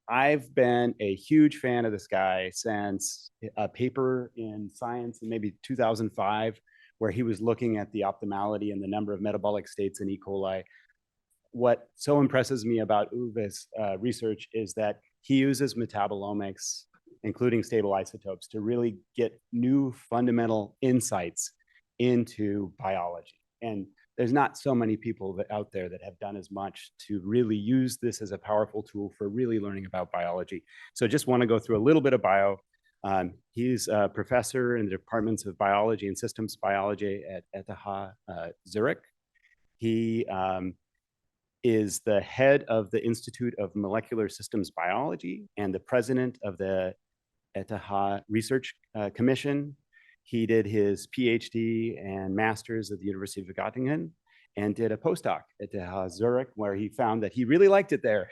I've been a huge fan of this guy since a paper in Science in maybe 2005, where he was looking at the optimality and the number of metabolic states in E. coli. What so impresses me about Uwe's research is that he uses metabolomics, including stable isotopes, to really get new fundamental insights into biology. And there's not so many people out there that have done as much to really use this as a powerful tool for really learning about biology. So just want to go through a little bit of bio. He's a professor in the departments of biology and systems biology at ETH Zurich. He is the head of the Institute of Molecular Systems Biology and the president of the ETH Research Commission. He did his PhD and master's at the University of Göttingen and did a postdoc at ETH Zurich, where he found that he really liked it there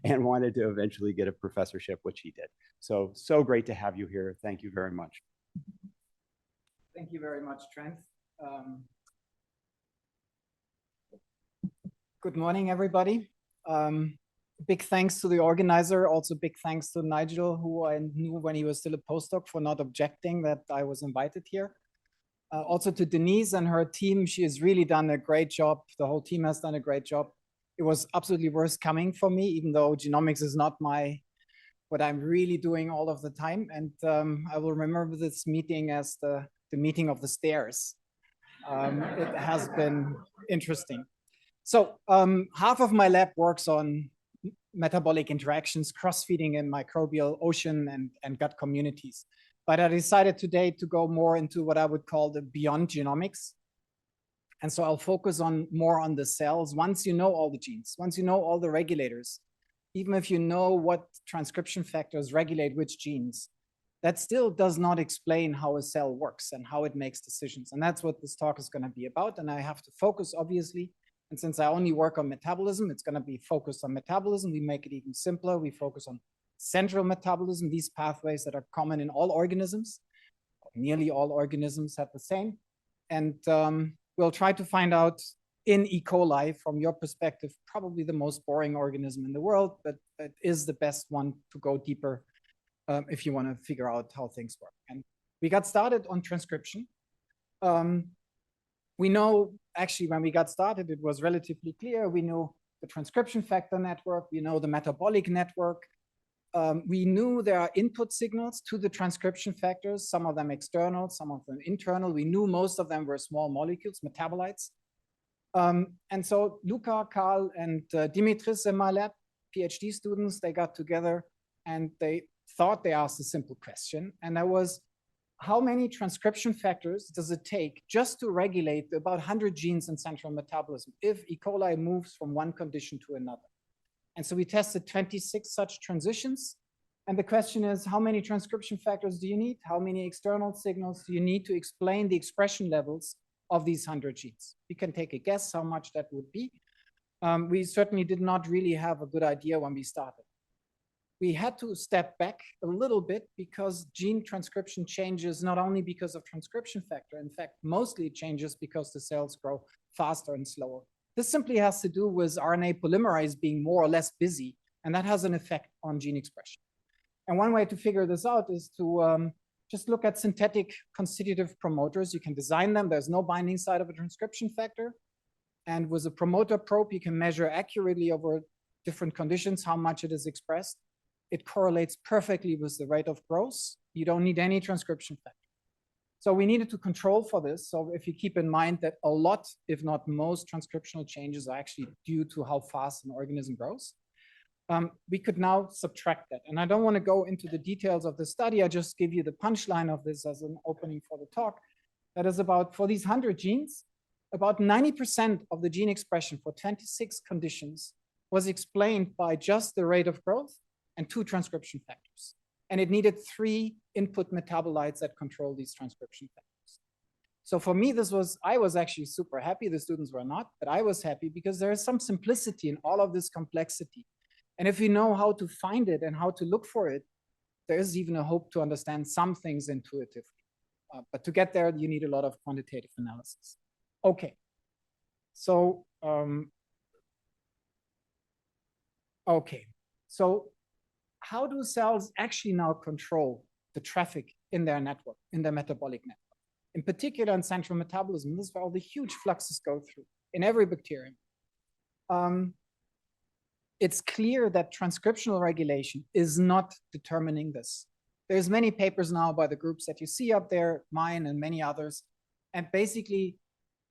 and wanted to eventually get a professorship, which he did. So great to have you here. Thank you very much. Thank you very much, Trent. Good morning, everybody. Big thanks to the organizer. Also big thanks to Nigel, who I knew when he was still a postdoc, for not objecting that I was invited here. Also to Denise and her team. She has really done a great job. The whole team has done a great job. It was absolutely worth coming for me, even though genomics is not what I'm really doing all of the time. And I will remember this meeting as the meeting of the stairs. It has been interesting. So half of my lab works on metabolic interactions, cross-feeding in microbial ocean and gut communities. But I decided today to go more into what I would call the beyond genomics. And so I'll focus more on the cells. Once you know all the genes, once you know all the regulators, even if you know what transcription factors regulate which genes, that still does not explain how a cell works and how it makes decisions. And that's what this talk is going to be about. And I have to focus, obviously. And since I only work on metabolism, it's going to be focused on metabolism. We make it even simpler. We focus on central metabolism, these pathways that are common in all organisms. Nearly all organisms have the same. And we'll try to find out in E. coli, from your perspective, probably the most boring organism in the world, but it is the best one to go deeper if you want to figure out how things work. And we got started on transcription. We know, actually, when we got started, it was relatively clear. We knew the transcription factor network. We know the metabolic network. We knew there are input signals to the transcription factors, some of them external, some of them internal. We knew most of them were small molecules, metabolites. And so Luca, Carl, and Dimitris in my lab, PhD students, they got together and they thought they asked a simple question. And that was, how many transcription factors does it take just to regulate about 100 genes in central metabolism if E. coli moves from one condition to another? And so we tested 26 such transitions. And the question is, how many transcription factors do you need? How many external signals do you need to explain the expression levels of these 100 genes? You can take a guess how much that would be. We certainly did not really have a good idea when we started. We had to step back a little bit because gene transcription changes not only because of transcription factor. In fact, mostly it changes because the cells grow faster and slower. This simply has to do with RNA polymerase being more or less busy, and that has an effect on gene expression. And one way to figure this out is to just look at synthetic constitutive promoters. You can design them. There's no binding site of a transcription factor. And with a promoter probe, you can measure accurately over different conditions how much it is expressed. It correlates perfectly with the rate of growth. You don't need any transcription factor. So we needed to control for this. So if you keep in mind that a lot, if not most, transcriptional changes are actually due to how fast an organism grows, we could now subtract that. And I don't want to go into the details of the study. I just give you the punchline of this as an opening for the talk. That is about, for these 100 genes, about 90% of the gene expression for 26 conditions was explained by just the rate of growth and 2 transcription factors. And it needed 3 input metabolites that control these transcription factors. So for me, I was actually super happy. The students were not, but I was happy because there is some simplicity in all of this complexity. And if you know how to find it and how to look for it, there is even a hope to understand some things intuitively. But to get there, you need a lot of quantitative analysis. Okay. So, okay. So how do cells actually now control the traffic in their network, in their metabolic network? In particular, in central metabolism, this is where all the huge fluxes go through in every bacterium. It's clear that transcriptional regulation is not determining this. There's many papers now by the groups that you see up there, mine and many others. And basically,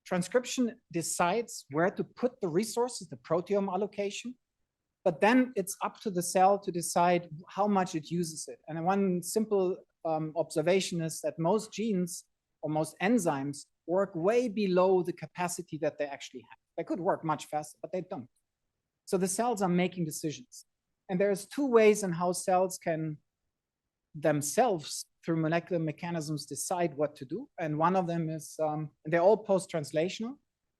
transcription decides where to put the resources, the proteome allocation, but then it's up to the cell to decide how much it uses it. And one simple observation is that most genes or most enzymes work way below the capacity that they actually have. They could work much faster, but they don't. So the cells are making decisions. And there's two ways in how cells can themselves, through molecular mechanisms, decide what to do. And one of them is, they're all post-translational.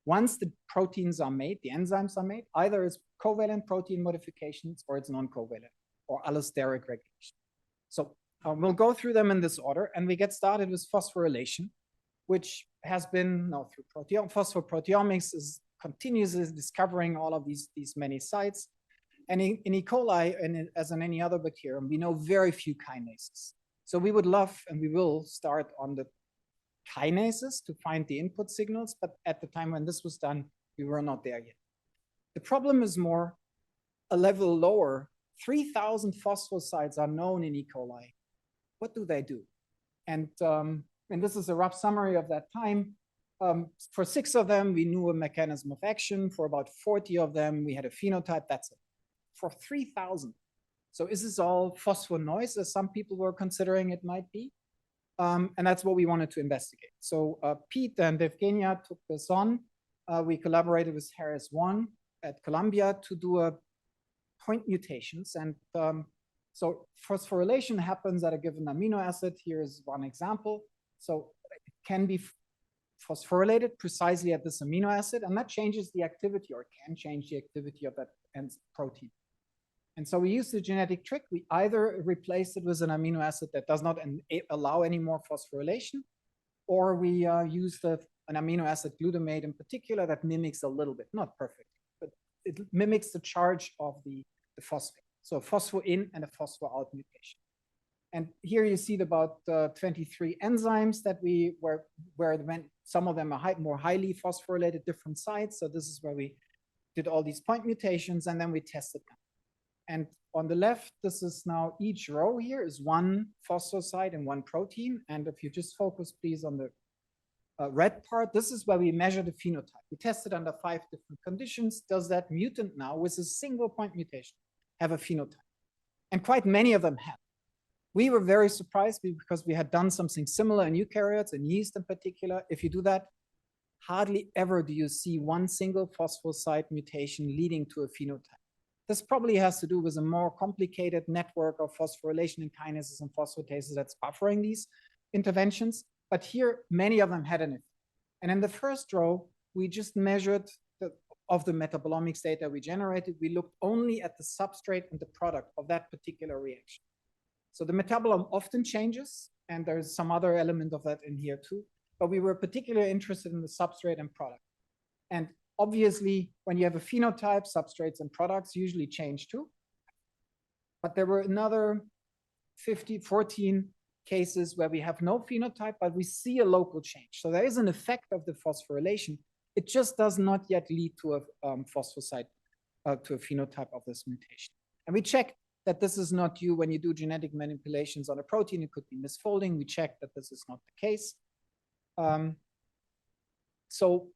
Once the proteins are made, the enzymes are made, either it's covalent protein modifications or it's non-covalent or allosteric regulation. So we'll go through them in this order, and we get started with phosphorylation, which has been now through phosphoproteomics is continuously discovering all of these many sites. And in E. coli, and as in any other bacterium, we know very few kinases. So we would love, and we will start on the kinases to find the input signals, but at the time when this was done, we were not there yet. The problem is more a level lower. 3,000 phosphosites are known in E. coli. What do they do? And this is a rough summary of that time. For 6 of them, we knew a mechanism of action. For about 40 of them, we had a phenotype. That's it. For 3,000. So is this all phosphonoise, as some people were considering it might be? And that's what we wanted to investigate. So Pete and Evgenia took this on. We collaborated with Harris 1 at Columbia to do point mutations. And so phosphorylation happens at a given amino acid. Here's one example. So it can be phosphorylated precisely at this amino acid, and that changes the activity, or can change the activity of that protein. And so we used the genetic trick. We either replace it with an amino acid that does not allow any more phosphorylation, or we use an amino acid, glutamate in particular, that mimics a little bit, not perfect, but it mimics the charge of the phosphate. So a phospho in and a phospho out mutation. And here you see about 23 enzymes that some of them are more highly phosphorylated, different sites. So this is where we did all these point mutations, and then we tested them. And on the left, this is now each row here is one phosphosite and one protein. And if you just focus, please, on the red part, this is where we measure the phenotype. We tested under 5 different conditions. Does that mutant now, with a single point mutation, have a phenotype? And quite many of them have. We were very surprised because we had done something similar in eukaryotes, in yeast in particular. If you do that, hardly ever do you see one single phosphosite mutation leading to a phenotype. This probably has to do with a more complicated network of phosphorylation and kinases and phosphatases that's buffering these interventions. But here, many of them had an effect. And in the first row, we just measured of the metabolomics data we generated. We looked only at the substrate and the product of that particular reaction. So the metabolome often changes, and there's some other element of that in here too. But we were particularly interested in the substrate and product. And obviously, when you have a phenotype, substrates and products usually change too. But there were another 14 cases where we have no phenotype, but we see a local change. So there is an effect of the phosphorylation. It just does not yet lead to a phosphosite, to a phenotype of this mutation. And we checked that this is not due when you do genetic manipulations on a protein. It could be misfolding. We checked that this is not the case. So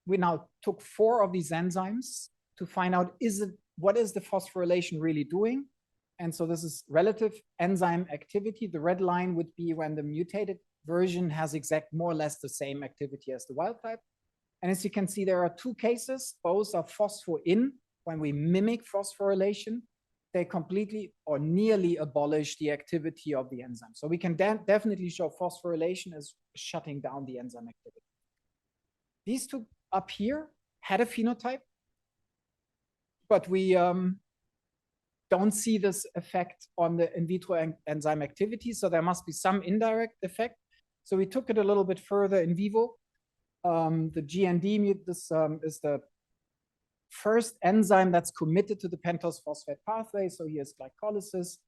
we now took 4 of these enzymes to find out, what is the phosphorylation really doing? And so this is relative enzyme activity. The red line would be when the mutated version has more or less the same activity as the wild type. And as you can see, there are 2 cases. Both are phospho-in. When we mimic phosphorylation, they completely or nearly abolish the activity of the enzyme. So we can definitely show phosphorylation is shutting down the enzyme activity. These 2 up here had a phenotype, but we don't see this effect on the in vitro enzyme activity. So there must be some indirect effect. So we took it a little bit further in vivo. The GND, this is the first enzyme that's committed to the pentose phosphate pathway. So here's glycolysis.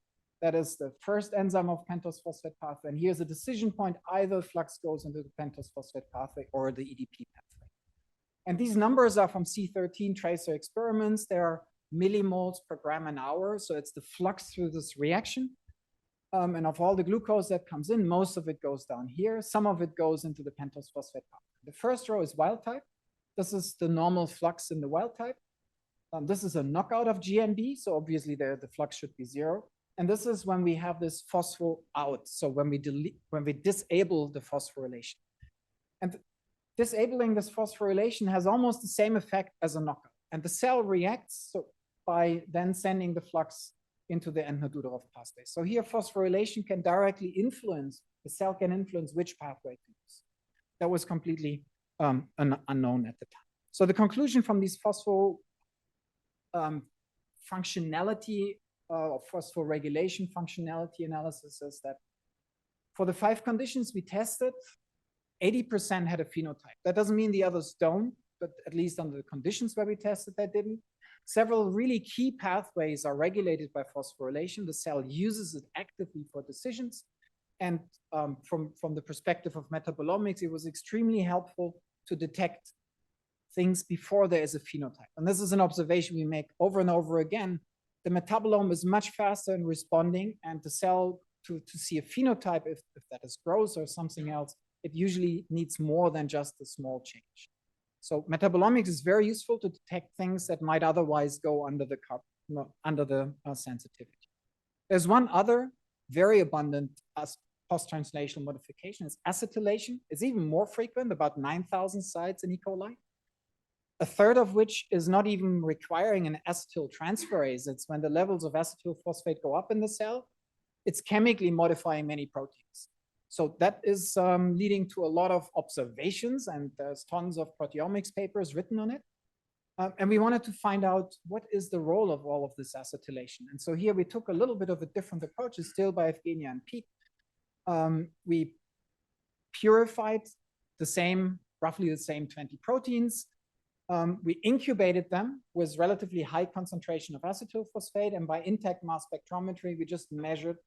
That is the first enzyme of pentose phosphate pathway. And here's a decision point. Either flux goes into the pentose phosphate pathway or the EDP pathway. And these numbers are from C13 tracer experiments. They are millimoles per gram an hour. So it's the flux through this reaction. And of all the glucose that comes in, most of it goes down here. Some of it goes into the pentose phosphate pathway. The first row is wild type. This is the normal flux in the wild type. This is a knockout of GNB. So obviously the flux should be 0. And this is when we have this phospho out. So when we disable the phosphorylation. And disabling this phosphorylation has almost the same effect as a knockout. And the cell reacts by then sending the flux into the Entner-Duderov pathway. So here phosphorylation can directly influence, the cell can influence which pathway to use. That was completely unknown at the time. So the conclusion from these functionality or phosphorregulation functionality analysis is that for the 5 conditions we tested, 80% had a phenotype. That doesn't mean the others don't, but at least under the conditions where we tested, that didn't. Several really key pathways are regulated by phosphorylation. The cell uses it actively for decisions. And from the perspective of metabolomics, it was extremely helpful to detect things before there is a phenotype. And this is an observation we make over and over again. The metabolome is much faster in responding, and the cell, to see a phenotype, if that is growth or something else, it usually needs more than just a small change. So metabolomics is very useful to detect things that might otherwise go under the sensitivity. There's one other very abundant post-translational modification is acetylation. It's even more frequent, about 9,000 sites in E. coli. A third of which is not even requiring an acetyl transferase. It's when the levels of acetyl phosphate go up in the cell, it's chemically modifying many proteins. So that is leading to a lot of observations, and there's tons of proteomics papers written on it. And we wanted to find out what is the role of all of this acetylation. And so here we took a little bit of a different approach, still by Evgenia and Pete. We purified roughly the same 20 proteins. We incubated them with relatively high concentration of acetyl phosphate, and by intact mass spectrometry, we just measured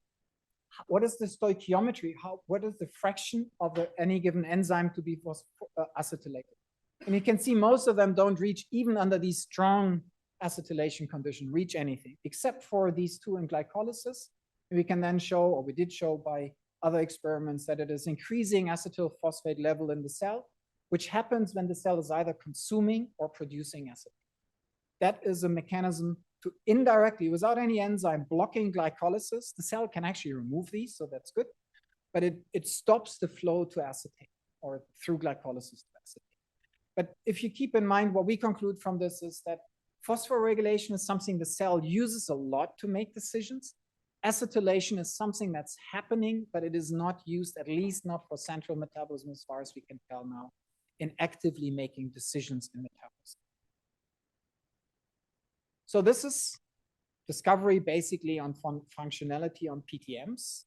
what is the stoichiometry, what is the fraction of any given enzyme to be acetylated. And you can see most of them don't reach, even under these strong acetylation conditions, reach anything, except for these 2 in glycolysis. And we can then show, or we did show by other experiments, that it is increasing acetyl phosphate level in the cell, which happens when the cell is either consuming or producing acid. That is a mechanism to indirectly, without any enzyme, blocking glycolysis. The cell can actually remove these, so that's good. But it stops the flow to acetate, or through glycolysis to acetate. But if you keep in mind, what we conclude from this is that phosphorregulation is something the cell uses a lot to make decisions. Acetylation is something that's happening, but it is not used, at least not for central metabolism as far as we can tell now, in actively making decisions in metabolism. So this is discovery basically on functionality on PTMs.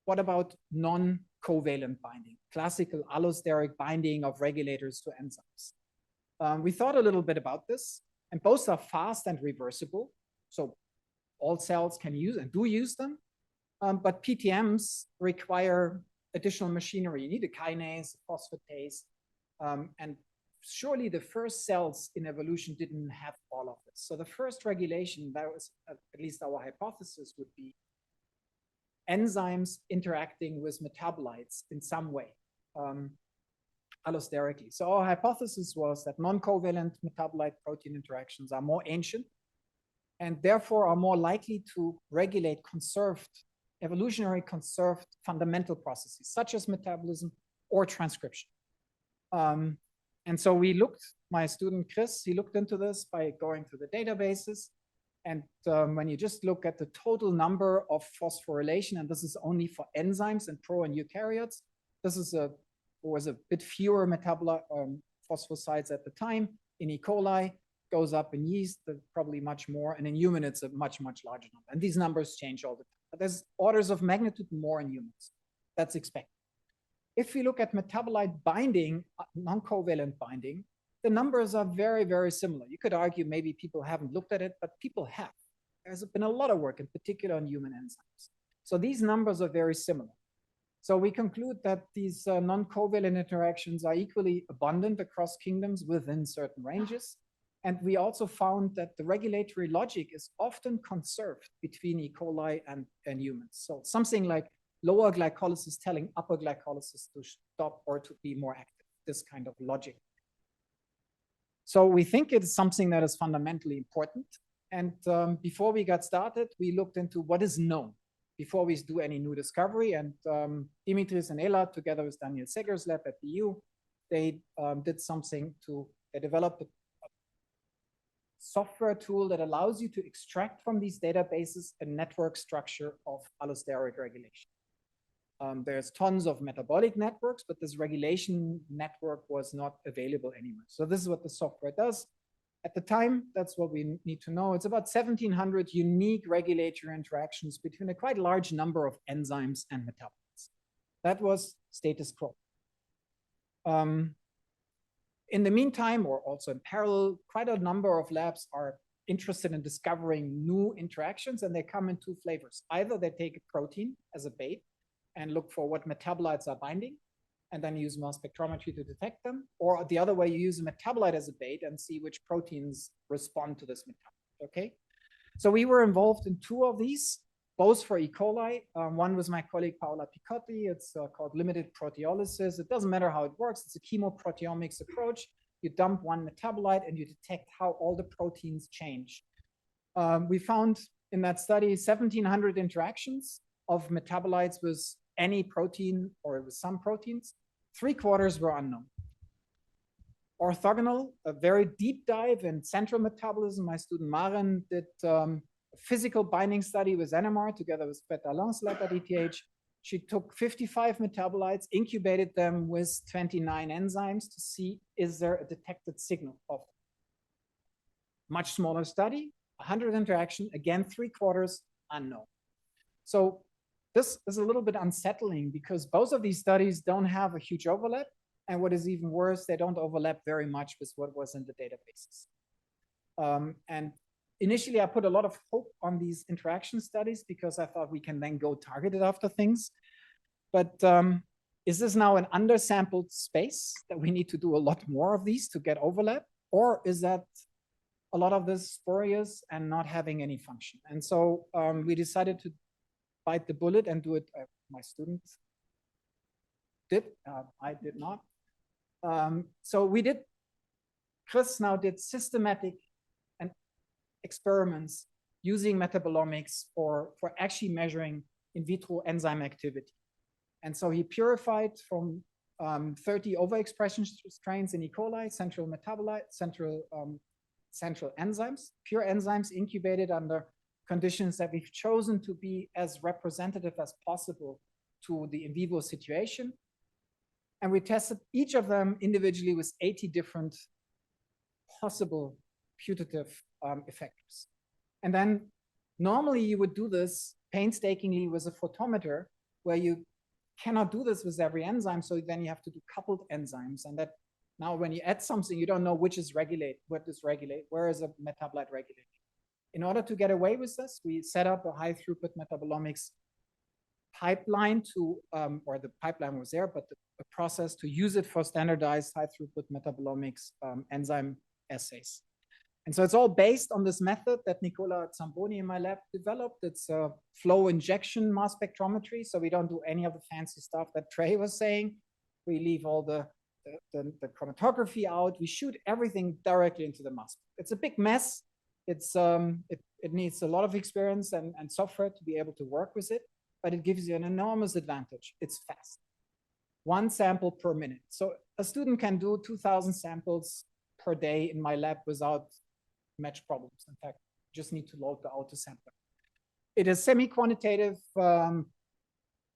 What about non-covalent binding? Classical allosteric binding of regulators to enzymes. We thought a little bit about this, and both are fast and reversible. So all cells can use and do use them, but PTMs require additional machinery. You need a kinase, a phosphatase, and surely the first cells in evolution didn't have all of this. So the first regulation, that was at least our hypothesis, would be enzymes interacting with metabolites in some way, allosterically. So our hypothesis was that non-covalent metabolite protein interactions are more ancient and therefore are more likely to regulate evolutionary conserved fundamental processes, such as metabolism or transcription. And so we looked, my student Chris, he looked into this by going through the databases. And when you just look at the total number of phosphorylation, and this is only for enzymes and pro and eukaryotes, this is was a bit fewer metabolite phosphosites at the time. In E. coli, goes up in yeast, probably much more. And in human, it's a much, much larger number. And these numbers change all the time. But there's orders of magnitude more in humans. That's expected. If we look at metabolite binding, non-covalent binding, the numbers are very, very similar. You could argue maybe people haven't looked at it, but people have. There's been a lot of work, in particular on human enzymes. So these numbers are very similar. So we conclude that these non-covalent interactions are equally abundant across kingdoms within certain ranges. And we also found that the regulatory logic is often conserved between E. coli and humans. So something like lower glycolysis telling upper glycolysis to stop or to be more active, this kind of logic. So we think it's something that is fundamentally important. And before we got started, we looked into what is known before we do any new discovery. And Dimitris and Ela, together with Daniel Seger's lab at the EU, they did something they developed a software tool that allows you to extract from these databases a network structure of allosteric regulation. There's tons of metabolic networks, but this regulation network was not available anywhere. So this is what the software does. At the time, that's what we need to know. It's about 1,700 unique regulatory interactions between a quite large number of enzymes and metabolites. That was status quo. In the meantime, or also in parallel, quite a number of labs are interested in discovering new interactions, and they come in two flavors. Either they take a protein as a bait and look for what metabolites are binding, and then use mass spectrometry to detect them. Or the other way, you use a metabolite as a bait and see which proteins respond to this metabolite, okay? So we were involved in two of these, both for E. coli. One was my colleague Paola Picotti. It's called limited proteolysis. It doesn't matter how it works. It's a chemoproteomics approach. You dump one metabolite and you detect how all the proteins change. We found in that study 1,700 interactions of metabolites with any protein or with some proteins. 3/4 were unknown. Orthogonal, a very deep dive in central metabolism. My student Maren did a physical binding study with NMR together with Peter Lan's lab at ETH. She took 55 metabolites, incubated them with 29 enzymes to see, is there a detected signal of them. Much smaller study, 100 interaction, again, 3/4 unknown. So this is a little bit unsettling because both of these studies don't have a huge overlap. And what is even worse, they don't overlap very much with what was in the databases. And initially, I put a lot of hope on these interaction studies because I thought we can then go targeted after things. But is this now an undersampled space that we need to do a lot more of these to get overlap? Or is that a lot of this spurious and not having any function? And so we decided to bite the bullet and do it. My students did. I did not. So we did. Chris now did systematic and experiments using metabolomics for actually measuring in vitro enzyme activity. And so he purified from 30 overexpression strains in E. coli, central metabolite, central enzymes, pure enzymes incubated under conditions that we've chosen to be as representative as possible to the in vivo situation. And we tested each of them individually with 80 different possible putative effectors. And then normally you would do this painstakingly with a photometer, where you cannot do this with every enzyme. So then you have to do coupled enzymes. And that now when you add something, you don't know which is regulate, what is regulate, where is a metabolite regulated. In order to get away with this, we set up a high throughput metabolomics pipeline to, or the pipeline was there, but the process to use it for standardized high throughput metabolomics enzyme assays. And so it's all based on this method that Nicola Zamboni in my lab developed. It's a flow injection mass spectrometry. So we don't do any of the fancy stuff that Trey was saying. We leave all the chromatography out. We shoot everything directly into the mass. It's a big mess. It's it needs a lot of experience and software to be able to work with it, but it gives you an enormous advantage. It's fast. 1 sample per minute. So a student can do 2,000 samples per day in my lab without match problems. In fact, just need to load the auto sampler. It is semi-quantitative.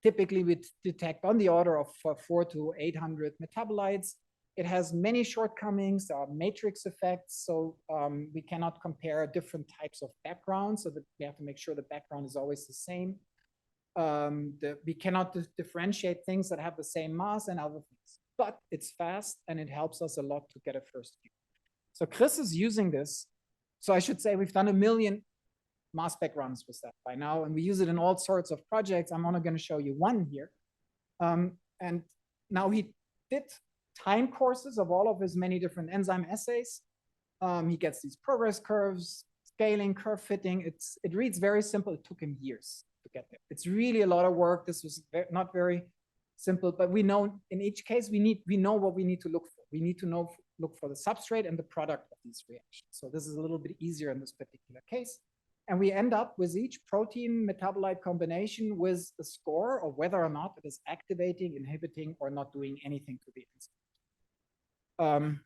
Typically, we detect on the order of 400 to 800 metabolites. It has many shortcomings. There are matrix effects, so we cannot compare different types of backgrounds, so that we have to make sure the background is always the same. We cannot differentiate things that have the same mass and other things, but it's fast and it helps us a lot to get a first view. So Chris is using this. So I should say we've done 1 million mass spec runs with that by now, and we use it in all sorts of projects. I'm only going to show you one here. And now he did time courses of all of his many different enzyme assays. He gets these progress curves, scaling, curve fitting. It reads very simple. It took him years to get there. It's really a lot of work. This was not very simple, but we know in each case we know what we need to look for. We need to look for the substrate and the product of these reactions. So this is a little bit easier in this particular case. And we end up with each protein metabolite combination with a score of whether or not it is activating, inhibiting, or not doing anything to the enzyme.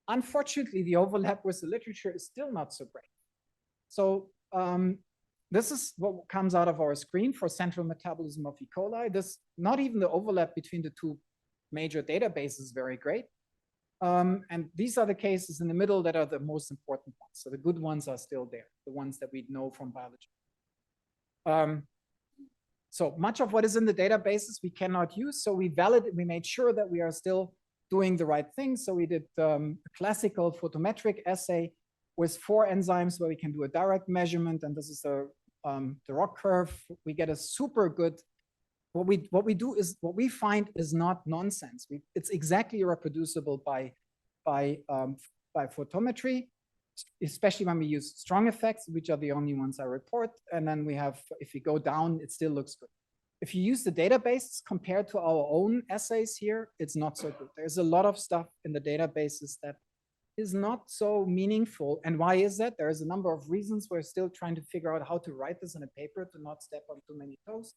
Unfortunately, the overlap with the literature is still not so great. So this is what comes out of our screen for central metabolism of E. coli. Not even the overlap between the two major databases is very great. And these are the cases in the middle that are the most important ones. So the good ones are still there, the ones that we know from biology. So much of what is in the databases we cannot use. So we made sure that we are still doing the right thing. So we did a classical photometric assay with 4 enzymes where we can do a direct measurement. And this is the ROC curve. We get a super good. What we find is not nonsense. It's exactly reproducible by photometry, especially when we use strong effects, which are the only ones I report. And then we have, if we go down, it still looks good. If you use the databases compared to our own assays here, it's not so good. There's a lot of stuff in the databases that is not so meaningful. And why is that? There's a number of reasons. We're still trying to figure out how to write this in a paper to not step on too many toes.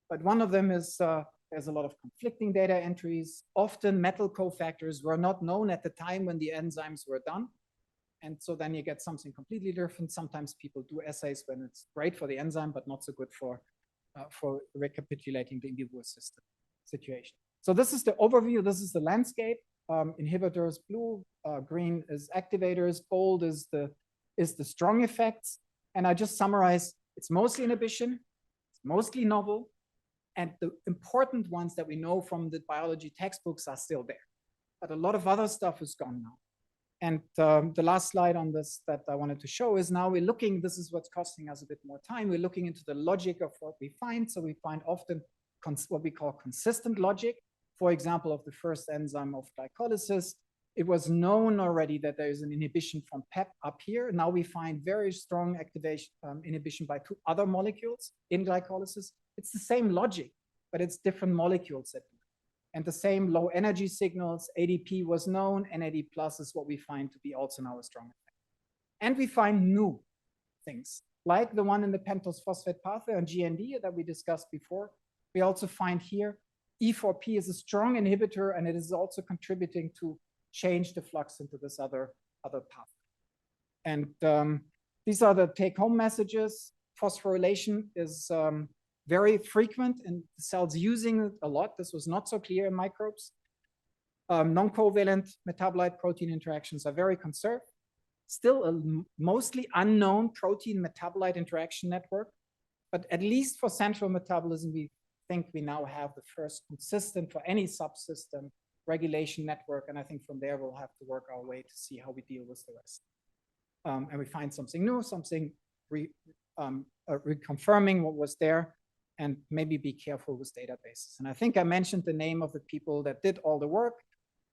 But one of them is there's a lot of conflicting data entries. Often metal cofactors were not known at the time when the enzymes were done. And so then you get something completely different. Sometimes people do assays when it's great for the enzyme, but not so good for recapitulating the in vivo system situation. So this is the overview. This is the landscape. Inhibitors blue, green is activators, bold is the strong effects. And I just summarize, it's mostly inhibition, it's mostly novel, and the important ones that we know from the biology textbooks are still there. But a lot of other stuff is gone now. And the last slide on this that I wanted to show is now we're looking, this is what's costing us a bit more time. We're looking into the logic of what we find. So we find often what we call consistent logic. For example, of the first enzyme of glycolysis, it was known already that there is an inhibition from PEP up here. Now we find very strong activation, inhibition by 2 other molecules in glycolysis. It's the same logic, but it's different molecules that do it. And the same low energy signals, ADP was known, NAD+ is what we find to be also now a strong effect. And we find new things, like the one in the pentose phosphate pathway on GND that we discussed before. We also find here E4P is a strong inhibitor, and it is also contributing to change the flux into this other pathway. And these are the take-home messages. Phosphorylation is very frequent in cells using it a lot. This was not so clear in microbes. Non-covalent metabolite protein interactions are very conserved. Still a mostly unknown protein metabolite interaction network, but at least for central metabolism, we think we now have the first consistent for any subsystem regulation network. And I think from there, we'll have to work our way to see how we deal with the rest. And we find something new, something reconfirming what was there, and maybe be careful with databases. And I think I mentioned the name of the people that did all the work.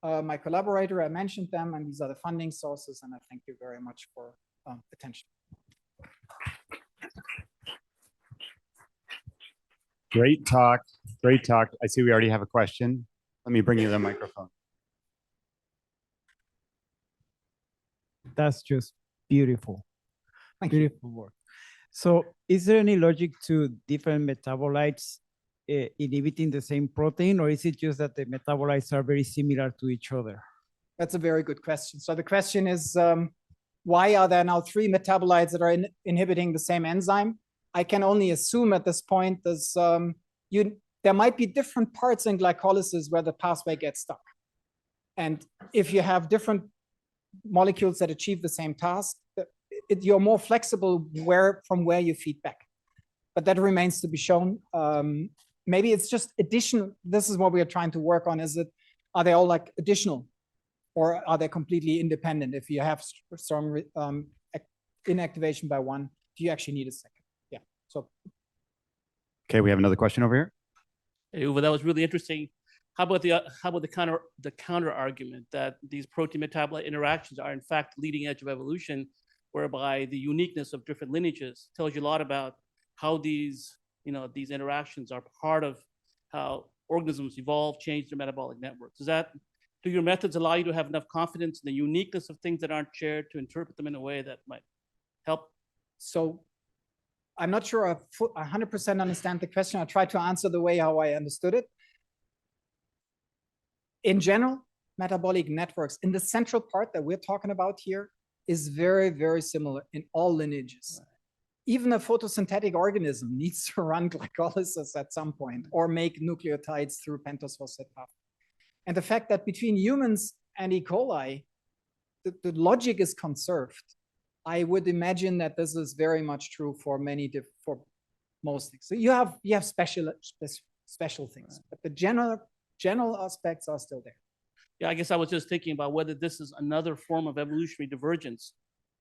My collaborator, I mentioned them, and these are the funding sources. And I thank you very much for attention. Great talk. Great talk. I see we already have a question. Let me bring you the microphone. That's just beautiful. Beautiful work. So is there any logic to different metabolites inhibiting the same protein, or is it just that the metabolites are very similar to each other? That's a very good question. So the question is, why are there now 3 metabolites that are inhibiting the same enzyme? I can only assume at this point there might be different parts in glycolysis where the pathway gets stuck. And if you have different molecules that achieve the same task, you're more flexible from where you feed back. But that remains to be shown. Maybe it's just additional. This is what we are trying to work on. Are they all like additional Or are they completely independent? If you have strong inactivation by one, do you actually need a second? Yeah. So. Okay, we have another question over here. Hey, Uwe, that was really interesting. How about the counter argument that these protein metabolite interactions are in fact the leading edge of evolution, whereby the uniqueness of different lineages tells you a lot about how these interactions are part of how organisms evolve, change their metabolic networks. Do your methods allow you to have enough confidence in the uniqueness of things that aren't shared to interpret them in a way that might help? So I'm not sure I 100% understand the question. I'll try to answer the way how I understood it. In general, metabolic networks in the central part that we're talking about here is very, very similar in all lineages. Right. Even a photosynthetic organism needs to run glycolysis at some point or make nucleotides through pentose phosphate pathway. And the fact that between humans and E. coli, the logic is conserved. I would imagine that this is very much true for most things. So you have special things, but the general aspects are still there. Yeah, I guess I was just thinking about whether this is another form of evolutionary divergence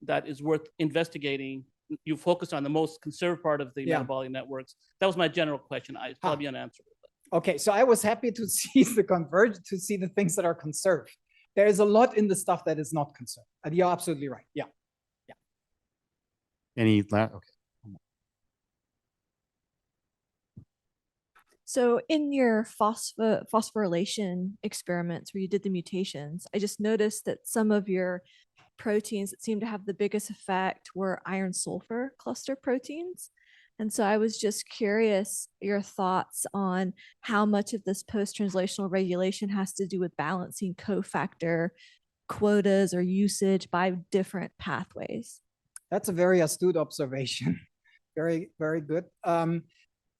that is worth investigating. You focused on the most conserved part of the metabolic networks. That was my general question. It's probably unanswerable. Okay, so I was happy to see the things that are conserved. There is a lot in the stuff that is not conserved. And you're absolutely right. Yeah. Any last? Okay. So in your phosphorylation experiments where you did the mutations, I just noticed that some of your proteins that seemed to have the biggest effect were iron sulfur cluster proteins. And so I was just curious your thoughts on how much of this post-translational regulation has to do with balancing cofactor quotas or usage by different pathways. That's a very astute observation. Very, very good.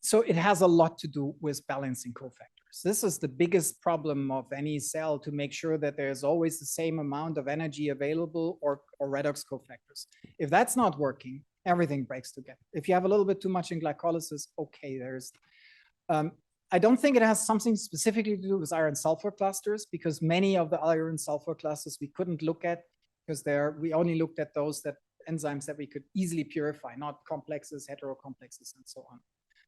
So it has a lot to do with balancing cofactors. This is the biggest problem of any cell, to make sure that there's always the same amount of energy available or redox cofactors. If that's not working, everything breaks together. If you have a little bit too much in glycolysis, okay, I don't think it has something specifically to do with iron sulfur clusters, because many of the iron sulfur clusters we couldn't look at because we only looked at those enzymes that we could easily purify, not complexes, heterocomplexes, and so on.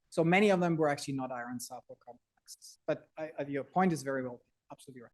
So many of them were actually not iron sulfur complexes. But your point is very well, absolutely right.